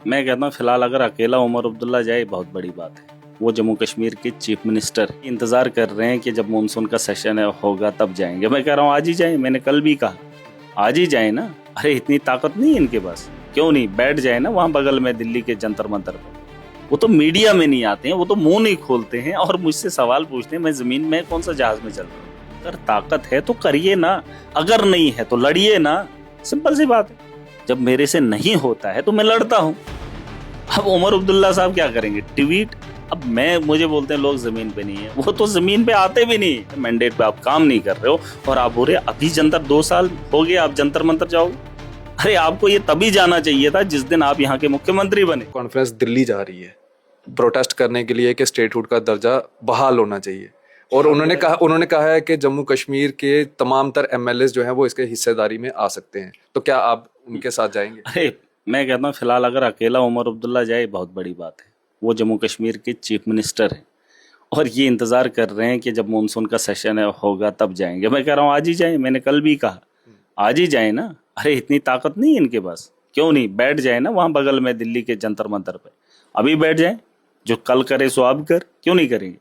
मैं कहता हूँ फिलहाल अगर अकेला उमर अब्दुल्ला जाए बहुत बड़ी बात है। वो जम्मू कश्मीर के चीफ मिनिस्टर इंतजार कर रहे हैं कि जब मानसून का सेशन होगा तब जाएंगे। मैं कह रहा हूँ आज ही जाए, मैंने कल भी कहा आज ही जाए ना। अरे इतनी ताकत नहीं है इनके पास, क्यों नहीं बैठ जाए ना वहां बगल में दिल्ली के जंतर मंतर पर। वो तो मीडिया में नहीं आते हैं, वो तो मुंह नहीं खोलते हैं और मुझसे सवाल पूछते हैं मैं जमीन में कौन सा जहाज में चल रहा हूँ। अगर ताकत है तो करिए ना, अगर नहीं है तो लड़िए ना, सिंपल सी बात है। जब मेरे से नहीं होता है तो मैं लड़ता हूँ। अब उमर अब्दुल्ला साहब क्या करेंगे, ट्वीट। अब मुझे बोलते हैं लोग जमीन पे नहीं है, वो तो जमीन पे आते भी नहीं है। मैंडेट पे आप काम नहीं कर रहे हो और आप बोल रहे अभी जंतर 2 साल हो गए आप जंतर मंतर जाओगे। अरे आपको ये तभी जाना चाहिए था जिस दिन आप यहाँ के मुख्यमंत्री बने। कॉन्फ्रेंस दिल्ली जा रही है प्रोटेस्ट करने के लिए कि स्टेटहुड का दर्जा बहाल होना चाहिए और उन्होंने कहा है कि जम्मू कश्मीर के तमाम तर एमएलए जो हैं वो इसके हिस्सेदारी में आ सकते हैं। तो क्या आप उनके साथ जाएंगे? अरे मैं कहता हूँ फिलहाल अगर अकेला उमर अब्दुल्ला जाए बहुत बड़ी बात है। वो जम्मू कश्मीर के चीफ मिनिस्टर हैं और ये इंतजार कर रहे हैं कि जब मानसून का सेशन होगा तब जाएंगे। मैं कह रहा हूँ आज ही जाए, मैंने कल भी कहा आज ही जाए ना। अरे इतनी ताकत नहीं है इनके पास, क्यों नहीं बैठ जाए ना वहां बगल में दिल्ली के जंतर मंतर पे। अभी बैठ जाए, जो कल करे सो अब कर, क्यों नहीं करेंगे।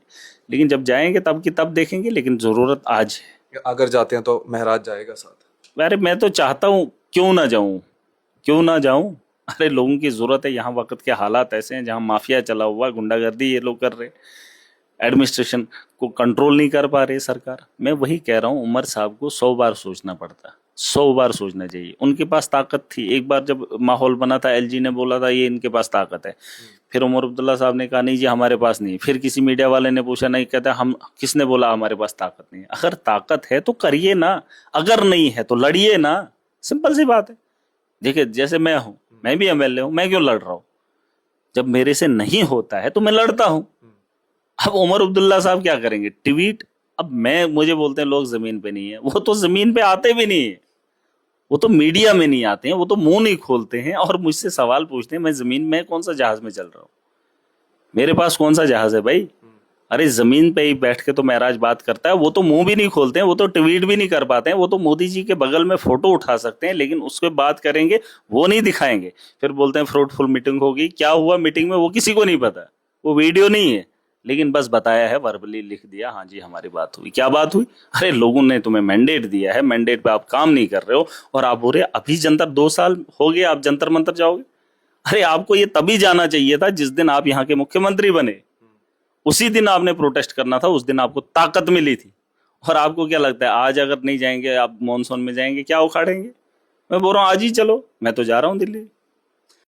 लेकिन जब जाएंगे तब की तब देखेंगे, लेकिन जरूरत आज है। अगर जाते हैं तो महराज जाएगा साथ? अरे मैं तो चाहता हूँ क्यों ना जाऊं, क्यों ना जाऊं। अरे लोगों की जरूरत है, यहाँ वक्त के हालात ऐसे हैं जहाँ माफिया चला हुआ, गुंडागर्दी ये लोग कर रहे, एडमिनिस्ट्रेशन को कंट्रोल नहीं कर पा रही सरकार। मैं वही कह रहा हूँ उमर साहब को 100 बार सोचना पड़ता, 100 बार सोचना चाहिए। उनके पास ताकत थी, एक बार जब माहौल बना था एलजी ने बोला था ये इनके पास ताकत है। फिर उमर अब्दुल्ला साहब ने कहा नहीं जी हमारे पास नहीं। फिर किसी मीडिया वाले ने पूछा, नहीं कहता हम किसने बोला हमारे पास ताकत नहीं है। अगर ताकत है तो करिए ना, अगर नहीं है तो लड़िए ना, सिंपल सी बात है। देखिए जैसे मैं हूँ, मैं भी एमएलए हूँ, मैं क्यों लड़ रहा हूँ। जब मेरे से नहीं होता है तो मैं लड़ता हूँ। अब उमर अब्दुल्ला साहब क्या करेंगे, ट्वीट। अब मुझे बोलते हैं लोग जमीन पे नहीं है, वो तो जमीन पे आते भी नहीं है। वो तो मीडिया में नहीं आते हैं, वो तो मुंह नहीं खोलते हैं और मुझसे सवाल पूछते हैं मैं जमीन में कौन सा जहाज में चल रहा हूँ। मेरे पास कौन सा जहाज है भाई। अरे जमीन पे ही बैठ के तो महराज बात करता है, वो तो मुंह भी नहीं खोलते हैं, वो तो ट्वीट भी नहीं कर पाते हैं। वो तो मोदी जी के बगल में फोटो उठा सकते हैं, लेकिन उसके बात करेंगे वो नहीं दिखाएंगे। फिर बोलते हैं फ्रूटफुल मीटिंग होगी, क्या हुआ मीटिंग में वो किसी को नहीं पता, वो वीडियो नहीं है, लेकिन बस बताया है, वर्बली लिख दिया, हाँ जी हमारी बात हुई। क्या बात हुई। अरे लोगों ने तुम्हें मैंडेट दिया है, मैंडेट पे आप काम नहीं कर रहे हो और आप बोल रहे अभी जंतर 2 साल हो गए आप जंतर मंतर जाओगे। अरे आपको ये तभी जाना चाहिए था जिस दिन आप यहाँ के मुख्यमंत्री बने, उसी दिन आपने प्रोटेस्ट करना था, उस दिन आपको ताकत मिली थी। और आपको क्या लगता है आज अगर नहीं जाएंगे आप मानसून में जाएंगे क्या उखाड़ेंगे। मैं बोल रहा हूँ आज ही चलो, मैं तो जा रहा हूँ दिल्ली।